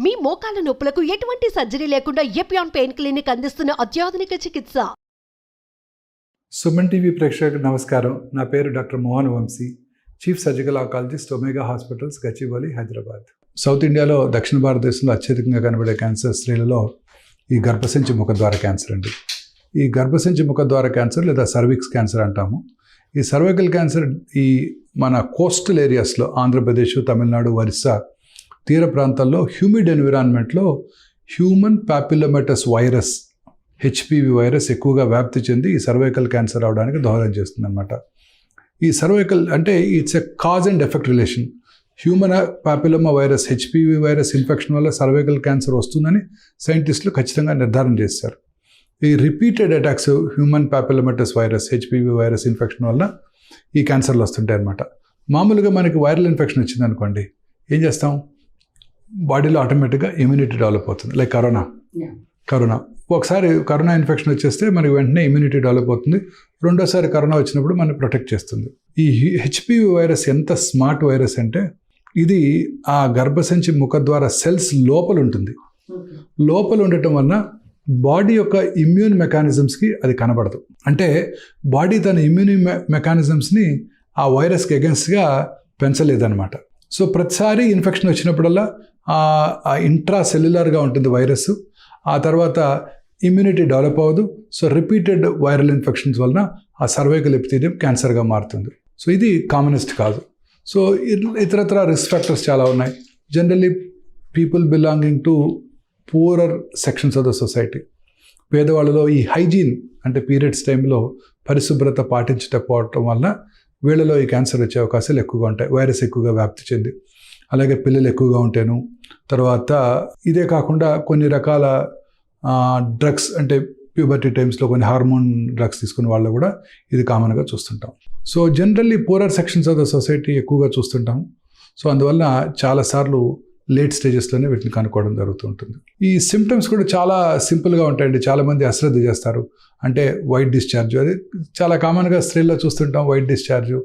మీ మోకాల నొప్పులకు ఎటువంటి సర్జరీ లేకుండా ఎపియాన్ పెయిన్ క్లినిక్ అందిస్తున్న అత్యాధునిక చికిత్స. సుమన్ టీవీ ప్రేక్షకులకు నమస్కారం. నా పేరు doctor Mohan Vamsi, chief surgical oncologist, Omega hospitals, Gachibowli, Hyderabad. South ఇండియాలో దక్షిణ భారతదేశంలో అత్యధికంగా కనబడే క్యాన్సర్ స్త్రీలలో ఈ గర్భసంచి ముఖద్వార క్యాన్సర్ అండి. ఈ గర్భసంచి ముఖద్వార క్యాన్సర్ లేదా సర్విక్స్ క్యాన్సర్ అంటాము. ఈ సర్వైకల్ క్యాన్సర్ ఈ మన కోస్టల్ ఏరియాస్లో ఆంధ్రప్రదేశ్, తమిళనాడు, ఒరిస్సా తీర ప్రాంతాల్లో హ్యూమిడ్ ఎన్విరాన్మెంట్లో human papillomatous virus HPV virus ఎక్కువగా వ్యాప్తి చెంది ఈ సర్వైకల్ క్యాన్సర్ అవడానికి దోహదం చేస్తుంది అనమాట. ఈ సర్వైకల్ అంటే it's a cause and effect relation. Human papilloma virus HPV virus infection వల్ల సర్వైకల్ క్యాన్సర్ వస్తుందని సైంటిస్టులు ఖచ్చితంగా నిర్ధారణ చేశారు. ఈ repeated attacks human papillomatous virus HPV virus infection వల్ల ఈ క్యాన్సర్లు వస్తుంటాయి అన్నమాట. మామూలుగా మనకి వైరల్ ఇన్ఫెక్షన్ వచ్చింది అనుకోండి, ఏం చేస్తాం? బాడీలో ఆటోమేటిక్గా ఇమ్యూనిటీ డెవలప్ అవుతుంది. లైక్ కరోనా ఒకసారి కరోనా ఇన్ఫెక్షన్ వచ్చేస్తే మనకి వెంటనే ఇమ్యూనిటీ డెవలప్ అవుతుంది. రెండోసారి కరోనా వచ్చినప్పుడు మనం ప్రొటెక్ట్ చేస్తుంది. ఈ హెచ్పివి వైరస్ ఎంత స్మార్ట్ వైరస్ అంటే ఇది ఆ గర్భసంచి ముఖద్వార సెల్స్ లోపల ఉంటుంది. లోపల ఉండటం వలన బాడీ యొక్క ఇమ్యూన్ మెకానిజమ్స్కి అది కనబడదు. అంటే బాడీ తన ఇమ్యూన్ మెకానిజమ్స్ని ఆ వైరస్కి అగెన్స్ట్గా పెంచలేదన్నమాట. సో ప్రతిసారి ఇన్ఫెక్షన్ వచ్చినప్పుడల్లా ఆ ఇంట్రా సెల్యులర్గా ఉంటుంది వైరస్. ఆ తర్వాత ఇమ్యూనిటీ డెవలప్ అవ్వదు. సో రిపీటెడ్ వైరల్ ఇన్ఫెక్షన్స్ వలన ఆ సర్వైకల్ ఎపిథీలియం క్యాన్సర్గా మారుతుంది. సో ఇది కామనెస్ట్ కాదు. సో ఇతరత్ర రిస్క్ ఫ్యాక్టర్స్ చాలా ఉన్నాయి. Generally people belonging to poorer sections of the society, పేదవాళ్ళలో ఈ హైజీన్ అంటే పీరియడ్స్ టైంలో పరిశుభ్రత పాటించకపోవటం వలన వీళ్ళలో ఈ క్యాన్సర్ వచ్చే అవకాశాలు ఎక్కువగా ఉంటాయి. వైరస్ ఎక్కువగా వ్యాప్తి చెంది, అలాగే పిల్లలు ఎక్కువగా ఉంటాను. తర్వాత ఇదే కాకుండా కొన్ని రకాల డ్రగ్స్ అంటే ప్యూబర్టీ టైమ్స్లో కొన్ని హార్మోన్ డ్రగ్స్ తీసుకునే వాళ్ళు కూడా ఇది కామన్గా చూస్తుంటాం. So generally poorer sections of the society ఎక్కువగా చూస్తుంటాం. సో అందువల్ల చాలాసార్లు లేట్ స్టేజెస్లోనే వీటిని కనుక్కోవడం జరుగుతుంటుంది. ఈ సిమ్టమ్స్ కూడా చాలా సింపుల్గా ఉంటాయండి. చాలామంది అశ్రద్ధ చేస్తారు. అంటే వైట్ డిశ్చార్జ్, అది చాలా కామన్గా స్త్రీల్లో చూస్తుంటాం. వైట్ డిశ్చార్జు,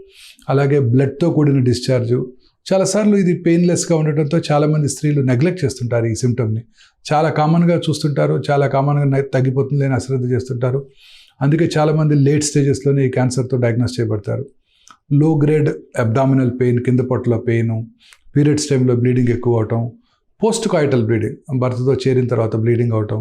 అలాగే బ్లడ్తో కూడిన డిశ్చార్జు. చాలాసార్లు ఇది పెయిన్లెస్గా ఉండటంతో చాలామంది స్త్రీలు నెగ్లెక్ట్ చేస్తుంటారు. ఈ సిమ్టమ్ని చాలా కామన్గా చూస్తుంటారు, చాలా కామన్గా తగ్గిపోతుంది అని అశ్రద్ధ చేస్తుంటారు. అందుకే చాలామంది లేట్ స్టేజెస్లోనే ఈ క్యాన్సర్తో డయాగ్నోస్ చేయబడతారు. లో గ్రేడ్ అబ్డామినల్ పెయిన్, కింద పొట్టలో పెయిన్, పీరియడ్స్ టైంలో బ్లీడింగ్ ఎక్కువ అవటం, పోస్ట్ కాయిటల్ బ్లీడింగ్, భర్తతో చేరిన తర్వాత బ్లీడింగ్ అవటం,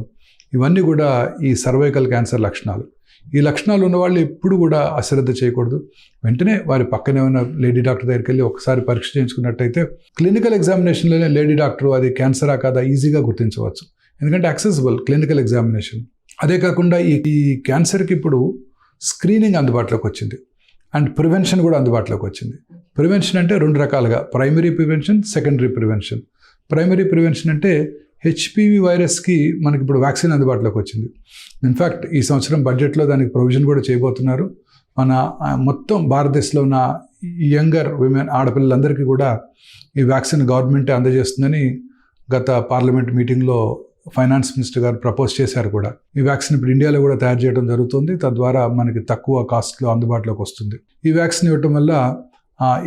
ఇవన్నీ కూడా ఈ సర్వైకల్ క్యాన్సర్ లక్షణాలు. ఈ లక్షణాలు ఉన్నవాళ్ళు ఎప్పుడు కూడా అశ్రద్ధ చేయకూడదు. వెంటనే వారి పక్కనే ఉన్న లేడీ డాక్టర్ దగ్గరికి వెళ్ళి ఒకసారి పరీక్ష చేయించుకున్నట్టయితే క్లినికల్ ఎగ్జామినేషన్లోనే లేడీ డాక్టర్ అది క్యాన్సరా కాదా ఈజీగా గుర్తించవచ్చు. ఎందుకంటే యాక్సెసిబుల్ క్లినికల్ ఎగ్జామినేషన్. అదే కాకుండా ఈ క్యాన్సర్కి ఇప్పుడు స్క్రీనింగ్ అందుబాటులోకి వచ్చింది అండ్ ప్రివెన్షన్ కూడా అందుబాటులోకి వచ్చింది. ప్రివెన్షన్ అంటే రెండు రకాలుగా, primary prevention, secondary prevention. Primary prevention అంటే హెచ్పివి వైరస్కి మనకి ఇప్పుడు వ్యాక్సిన్ అందుబాటులోకి వచ్చింది. ఇన్ఫ్యాక్ట్ ఈ సంవత్సరం బడ్జెట్లో దానికి ప్రొవిజన్ కూడా చేయబోతున్నారు. మన మొత్తం భారతదేశంలో ఉన్న యంగర్ విమెన్, ఆడపిల్లలందరికీ కూడా ఈ వ్యాక్సిన్ గవర్నమెంటే అందజేస్తుందని గత పార్లమెంట్ మీటింగ్లో ఫైనాన్స్ మినిస్టర్ గారు ప్రపోజ్ చేశారు కూడా. ఈ వ్యాక్సిన్ ఇప్పుడు ఇండియాలో కూడా తయారు చేయడం జరుగుతుంది. తద్వారా మనకి తక్కువ కాస్ట్లో అందుబాటులోకి వస్తుంది. ఈ వ్యాక్సిన్ ఇవ్వటం వల్ల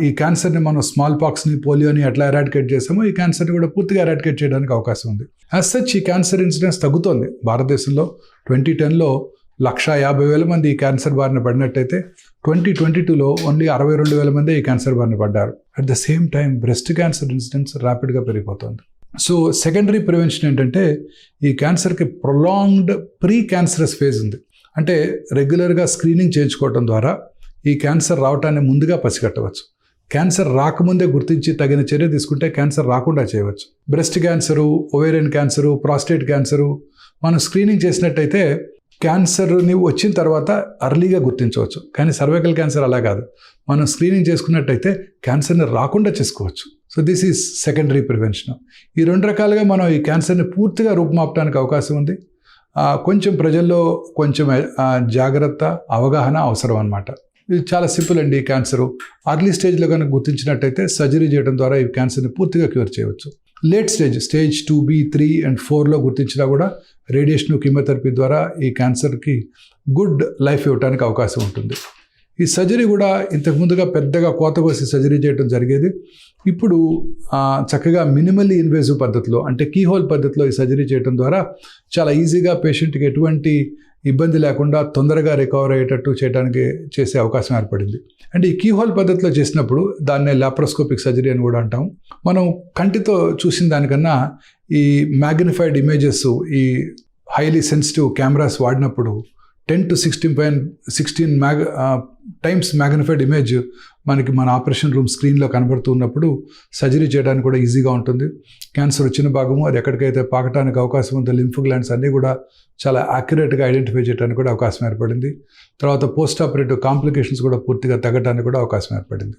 ఈ క్యాన్సర్ని మనం స్మాల్ పాక్స్ని, పోలియోని ఎట్లా ఎరాడికేట్ చేసామో ఈ క్యాన్సర్ని కూడా పూర్తిగా ఎరాడికేట్ చేయడానికి అవకాశం ఉంది. యాజ్ సచ్ ఈ క్యాన్సర్ ఇన్సిడెన్స్ తగ్గుతోంది. భారతదేశంలో 2010లో 150,000 మంది ఈ క్యాన్సర్ బారిన పడినట్టయితే 2022లో ఓన్లీ 62,000 మంది ఈ క్యాన్సర్ బారిన పడ్డారు. At the same time breast cancer incidence ర్యాపిడ్గా పెరిగిపోతుంది. సో సెకండరీ ప్రివెన్షన్ ఏంటంటే ఈ క్యాన్సర్కి ప్రొలాంగ్డ్ ప్రీ క్యాన్సరస్ ఫేజ్ ఉంది. అంటే రెగ్యులర్గా స్క్రీనింగ్ చేయించుకోవడం ద్వారా ఈ క్యాన్సర్ రావటాన్ని ముందుగా పసిగట్టవచ్చు. క్యాన్సర్ రాకముందే గుర్తించి తగిన చర్య తీసుకుంటే క్యాన్సర్ రాకుండా చేయవచ్చు. Breast cancer, ovarian cancer, prostate cancer మనం స్క్రీనింగ్ చేసినట్టయితే క్యాన్సర్ని వచ్చిన తర్వాత అర్లీగా గుర్తించవచ్చు. కానీ సర్వైకల్ క్యాన్సర్ అలా కాదు. మనం స్క్రీనింగ్ చేసుకున్నట్టయితే క్యాన్సర్ని రాకుండా చేసుకోవచ్చు. So this is secondary prevention. ఈ రెండు రకాలుగా మనం ఈ క్యాన్సర్ని పూర్తిగా రూపుమాపడానికి అవకాశం ఉంది. కొంచెం ప్రజల్లో కొంచెం జాగ్రత్త, అవగాహన అవసరం అన్నమాట. ఇది చాలా సింపుల్ అండి. ఈ క్యాన్సరు అర్లీ స్టేజ్లో కనుక గుర్తించినట్టయితే సర్జరీ చేయడం ద్వారా ఈ క్యాన్సర్ని పూర్తిగా క్యూర్ చేయవచ్చు. లేట్ స్టేజ్ 2B, 3 and 4లో గుర్తించినా కూడా రేడియేషన్, కీమోథెరపీ ద్వారా ఈ క్యాన్సర్కి గుడ్ లైఫ్ ఇవ్వడానికి అవకాశం ఉంటుంది. ఈ సర్జరీ కూడా ఇంతకు ముందుగా పెద్దగా కోత కోసి సర్జరీ చేయడం జరిగేది. ఇప్పుడు చక్కగా మినిమల్లీ ఇన్వేసివ్ పద్ధతిలో, అంటే కీహోల్ పద్ధతిలో ఈ సర్జరీ చేయడం ద్వారా చాలా ఈజీగా పేషెంట్కి ఎటువంటి ఇబ్బంది లేకుండా తొందరగా రికవర్ అయ్యేటట్టు చేసే అవకాశం ఏర్పడింది. అంటే ఈ కీహోల్ పద్ధతిలో చేసినప్పుడు దాన్నే లాప్రోస్కోపిక్ సర్జరీ అని కూడా అంటాం. మనం కంటితో చూసిన దానికన్నా ఈ మ్యాగ్నిఫైడ్ ఇమేజెస్, ఈ హైలీ సెన్సిటివ్ కెమెరాస్ వాడినప్పుడు 10 to 16 టైమ్స్ మ్యాగ్నిఫైడ్ ఇమేజ్ మనకి మన ఆపరేషన్ రూమ్ స్క్రీన్లో కనబడుతున్నప్పుడు సర్జరీ చేయడానికి కూడా ఈజీగా ఉంటుంది. క్యాన్సర్ వచ్చిన భాగము అది ఎక్కడికైతే పాకటానికి అవకాశం ఉందో లింఫ్ గ్లాండ్స్ అన్నీ కూడా చాలా యాక్యురేట్గా ఐడెంటిఫై చేయడానికి కూడా అవకాశం ఏర్పడింది. తర్వాత పోస్ట్ ఆపరేటివ్ కాంప్లికేషన్స్ కూడా పూర్తిగా తగ్గడానికి కూడా అవకాశం ఏర్పడింది.